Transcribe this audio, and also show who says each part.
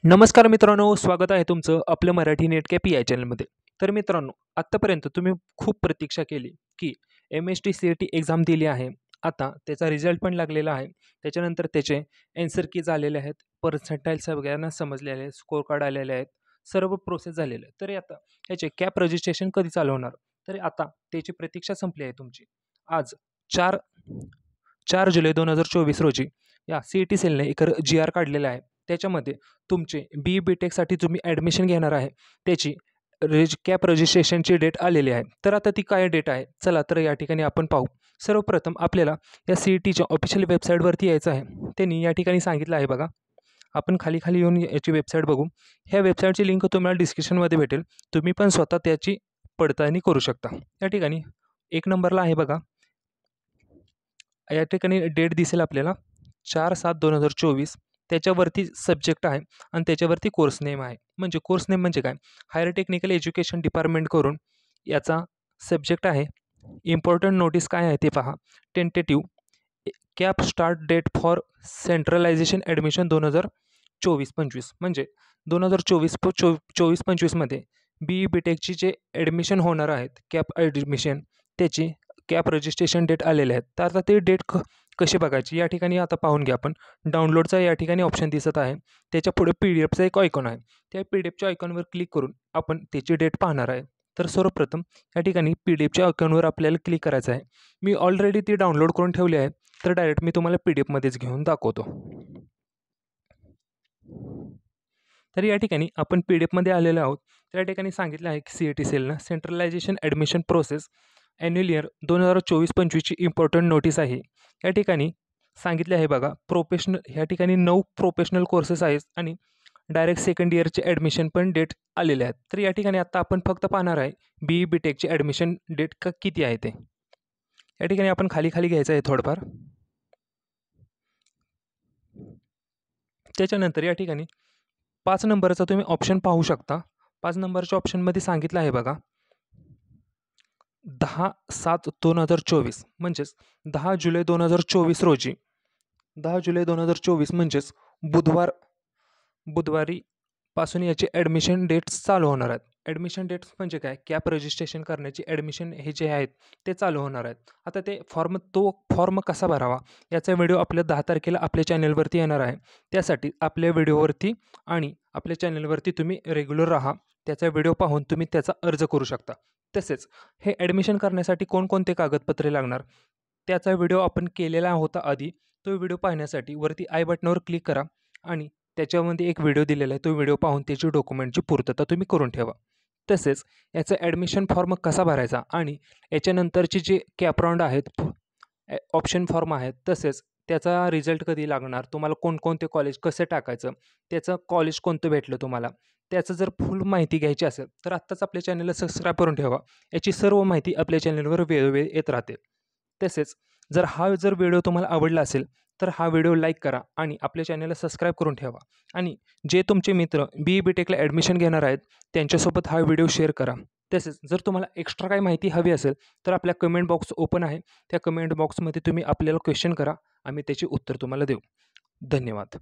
Speaker 1: नमस्कार मित्रांनो, स्वागत आहे तुमचं आपलं मराठी नेटकॅप या चॅनलमध्ये. तर मित्रांनो, आत्तापर्यंत तुम्ही खूप प्रतीक्षा केली की MST CET एक्झाम दिली आहे. आता त्याचा रिझल्ट पण लागलेला आहे. त्याच्यानंतर त्याचे ॲन्सर कीज आलेले आहेत, पर्सेंटाईल सगळ्यांना समजलेले आहेत, स्कोर कार्ड आलेले आहेत, सर्व प्रोसेस झालेले आहे. तरी आता ह्याचे कॅप रजिस्ट्रेशन कधी चालू होणार? तरी आता त्याची प्रतीक्षा संपली आहे तुमची. आज 4 जुलै 2024 रोजी या CET सेलने एक GR काढलेला आहे. त्याच्यामध्ये तुमचे BE BTechसाठी तुम्ही ॲडमिशन घेणार आहे त्याची कॅप रजिस्ट्रेशनची डेट आलेली आहे. तर आता ती काय डेट आहे? चला तर या ठिकाणी आपण पाहू. सर्वप्रथम आपल्याला या CETच्या ऑफिशियल वेबसाईटवरती यायचं आहे. त्यांनी या ठिकाणी सांगितलं आहे बघा. आपण खाली येऊन याची वेबसाईट बघू. ह्या वेबसाईटची लिंक तुम्हाला डिस्क्रिप्शनमध्ये भेटेल. तुम्ही पण स्वतः त्याची पडताळणी करू शकता. या ठिकाणी 1 नंबरला आहे बघा. या ठिकाणी डेट दिसेल आपल्याला 4/7/2024. त्याच्यावरती सब्जेक्ट आहे आणि त्याच्यावरती कोर्स नेम आहे. म्हणजे कोर्स नेम म्हणजे काय? हायर टेक्निकल एज्युकेशन डिपार्टमेंट करून याचा सब्जेक्ट आहे. इम्पॉर्टंट नोटीस काय आहे ते पहा. Tentative CAP start date for centralisation admission 2024-25 म्हणजे 2024-25मध्ये BE BTechची जे ॲडमिशन होणार आहेत कॅप ॲडमिशन त्याची कॅप रजिस्ट्रेशन डेट आलेले आहेत. तर आता ते डेट कशी बघायची या ठिकाणी आता पाहून घ्या आपण. डाउनलोडचा या ठिकाणी ऑप्शन दिसत आहे. त्याच्या पुढे PDFचा एक आयकॉन आहे. त्या PDFच्या आयकॉनवर क्लिक करून आपण त्याची डेट पाहणार आहे. तर सर्वप्रथम या ठिकाणी PDFच्या आयकॉनवर आपल्याला क्लिक करायचं आहे. मी ऑलरेडी ती डाउनलोड करून ठेवली आहे. तर डायरेक्ट मी तुम्हाला PDFमध्येच घेऊन दाखवतो. तर या ठिकाणी आपण PDFमध्ये आलेलो आहोत. तर या ठिकाणी सांगितलं आहे की CET सेलनं centralisation admission process annual year 2024-25ची इम्पॉर्टंट नोटीस आहे. या ठिकाणी सांगितले आहे बघा. ह्या ठिकाणी 9 प्रोफेशनल कोर्सेस आहेत आणि डायरेक्ट सेकंड इयरचे ॲडमिशन पण डेट आलेले आहेत. तर या ठिकाणी आता आपण फक्त पाहणार आहे BE BTechची ॲडमिशन डेट किती आहे ते. या ठिकाणी आपण खाली घ्यायचं आहे थोडंफार. त्याच्यानंतर या ठिकाणी 5 नंबरचा तुम्ही ऑप्शन पाहू शकता. 5 नंबरच्या ऑप्शनमध्ये सांगितलं आहे बघा. 10/7/2024 म्हणजेच 10 जुलै 2024 रोजी 10 जुलै 2024 म्हणजेच बुधवारीपासून याचे ॲडमिशन डेट्स चालू होणार आहेत. ॲडमिशन डेट्स म्हणजे काय? कॅप रजिस्ट्रेशन करण्याची ॲडमिशन हे जे आहेत ते चालू होणार आहेत. आता ते फॉर्म कसा भरावा याचा व्हिडिओ आपल्या 10 तारखेला आपल्या चॅनलवरती येणार आहे. त्यासाठी आपल्या व्हिडिओवरती आणि आपल्या चॅनलवरती तुम्ही रेग्युलर राहा. त्याचा व्हिडिओ पाहून तुम्ही त्याचा अर्ज करू शकता. तसेच हे ॲडमिशन करण्यासाठी कोणकोणते कागदपत्रे लागणार त्याचा व्हिडिओ आपण केलेला होता आधी. तो व्हिडिओ पाहण्यासाठी वरती आय बटनावर क्लिक करा आणि त्याच्यामध्ये एक व्हिडिओ दिलेला आहे. तो व्हिडिओ पाहून त्याची डॉक्युमेंटची पूर्तता तुम्ही करून ठेवा. तसेच याचा ॲडमिशन फॉर्म कसा भरायचा आणि याच्यानंतरचे जे कॅप राऊंड आहेत, ऑप्शन फॉर्म आहेत, तसेच त्याचा रिझल्ट कधी लागणार, तुम्हाला कोणकोणते कॉलेज कसे टाकायचं, त्याचं कॉलेज कोणतं भेटलं तुम्हाला, त्याचं जर फुल माहिती घ्यायची असेल तर आत्ताच आपल्या चॅनलला सबस्क्राईब करून ठेवा. याची सर्व माहिती आपल्या चॅनलवर वेळोवेळी येत राहते. तसेच जर व्हिडिओ तुम्हाला आवडला असेल तर हा व्हिडिओ लाईक करा आणि आपल्या चॅनलला सबस्क्राईब करून ठेवा. आणि जे तुमचे मित्र BE BTechला ॲडमिशन घेणार आहेत त्यांच्यासोबत हा व्हिडिओ शेअर करा. तसेच जर तुम्हाला एक्स्ट्रा काही माहिती हवी असेल तर आपल्या कमेंट बॉक्स ओपन आहे. त्या कमेंट बॉक्समध्ये तुम्ही आपल्याला क्वेश्चन करा. आम्ही त्याची उत्तर तुम्हाला देऊ. धन्यवाद.